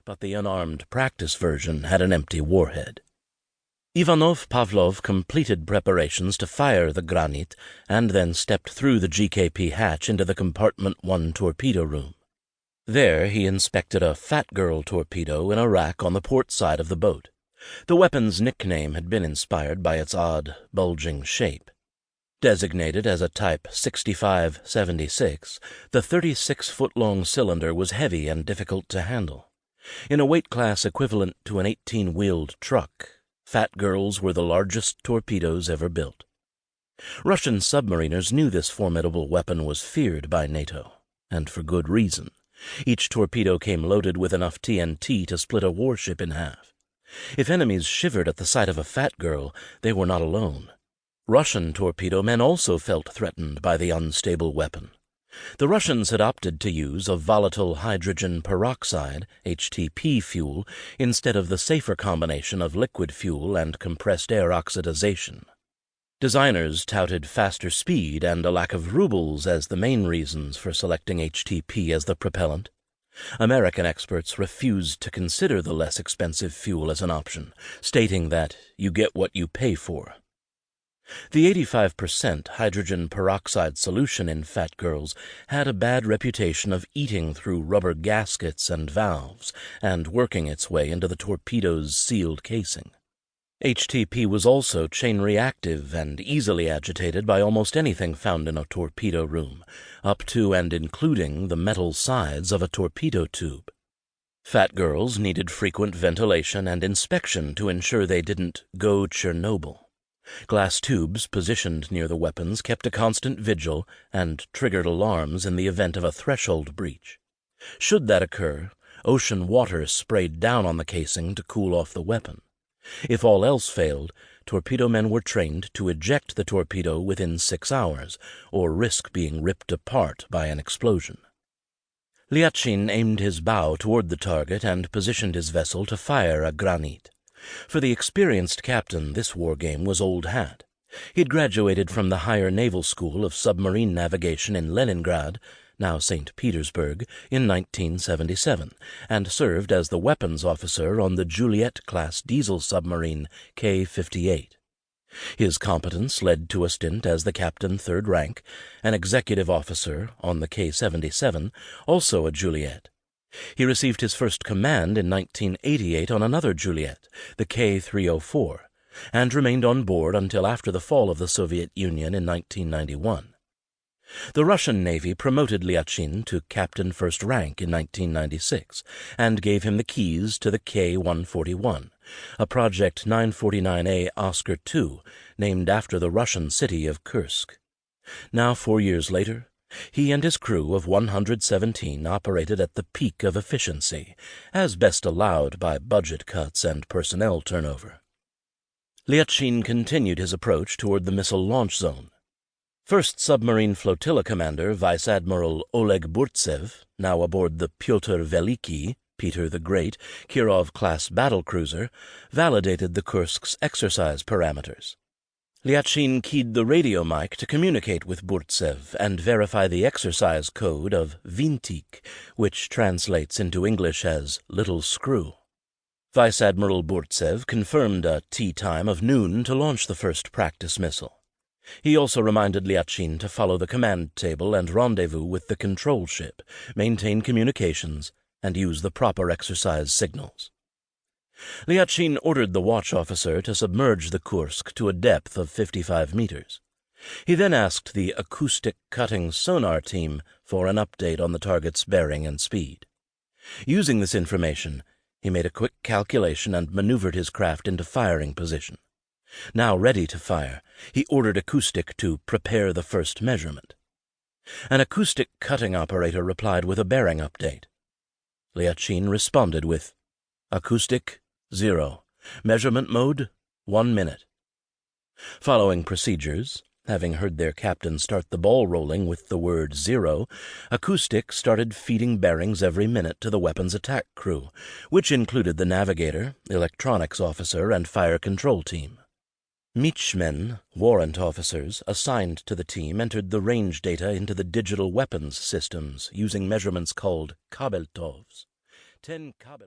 but the unarmed practice version had an empty warhead. Ivanov Pavlov completed preparations to fire the granit and then stepped through the GKP hatch into the Compartment 1 torpedo room. There he inspected a Fat Girl torpedo in a rack on the port side of the boat. The weapon's nickname had been inspired by its odd, bulging shape. Designated as a Type 6576, the 36-foot-long cylinder was heavy and difficult to handle. In a weight class equivalent to an 18-wheeled truck, Fat Girls were the largest torpedoes ever built. Russian submariners knew this formidable weapon was feared by NATO, and for good reason. Each torpedo came loaded with enough TNT to split a warship in half. If enemies shivered at the sight of a Fat Girl, they were not alone. Russian torpedo men also felt threatened by the unstable weapon. The Russians had opted to use a volatile hydrogen peroxide, HTP fuel, instead of the safer combination of liquid fuel and compressed air oxidization. Designers touted faster speed and a lack of rubles as the main reasons for selecting HTP as the propellant. American experts refused to consider the less expensive fuel as an option, stating that you get what you pay for. The 85% hydrogen peroxide solution in Fat Girls had a bad reputation of eating through rubber gaskets and valves and working its way into the torpedo's sealed casing. HTP was also chain-reactive and easily agitated by almost anything found in a torpedo room, up to and including the metal sides of a torpedo tube. Fat Girls needed frequent ventilation and inspection to ensure they didn't go Chernobyl. Glass tubes positioned near the weapons kept a constant vigil and triggered alarms in the event of a threshold breach. Should that occur, ocean water sprayed down on the casing to cool off the weapon. If all else failed, torpedo men were trained to eject the torpedo within 6 hours, or risk being ripped apart by an explosion. Lyachin aimed his bow toward the target and positioned his vessel to fire a granit. For the experienced captain, this war game was old hat. He had graduated from the Higher Naval School of Submarine Navigation in Leningrad, now St. Petersburg, in 1977, and served as the weapons officer on the Juliet-class diesel submarine K-58. His competence led to a stint as the captain third rank, an executive officer on the K-77, also a Juliet. He received his first command in 1988 on another Juliet, the K-304, and remained on board until after the fall of the Soviet Union in 1991. The Russian Navy promoted Lyachin to captain first rank in 1996 and gave him the keys to the K-141, a Project 949A Oscar II named after the Russian city of Kursk. Now, 4 years later, he and his crew of 117 operated at the peak of efficiency, as best allowed by budget cuts and personnel turnover. Lyachin continued his approach toward the missile launch zone. First Submarine Flotilla Commander Vice Admiral Oleg Burtsev, now aboard the Pyotr Veliki, Peter the Great, Kirov-class battlecruiser, validated the Kursk's exercise parameters. Lyachin keyed the radio mic to communicate with Burtsev and verify the exercise code of Vintik, which translates into English as little screw. Vice Admiral Burtsev confirmed a tea time of noon to launch the first practice missile. He also reminded Lyachin to follow the command table and rendezvous with the control ship, maintain communications, and use the proper exercise signals. Lyachin ordered the watch officer to submerge the Kursk to a depth of 55 meters. He then asked the acoustic cutting sonar team for an update on the target's bearing and speed. Using this information, he made a quick calculation and maneuvered his craft into firing position. Now ready to fire, he ordered acoustic to prepare the first measurement. An acoustic cutting operator replied with a bearing update. Lyachin responded with, "Acoustic, 0. Measurement mode, 1 minute." Following procedures, having heard their captain start the ball rolling with the word 0, acoustic started feeding bearings every minute to the weapons attack crew, which included the navigator, electronics officer, and fire control team. Michmen, warrant officers, assigned to the team entered the range data into the digital weapons systems using measurements called kabeltovs. 10 kabel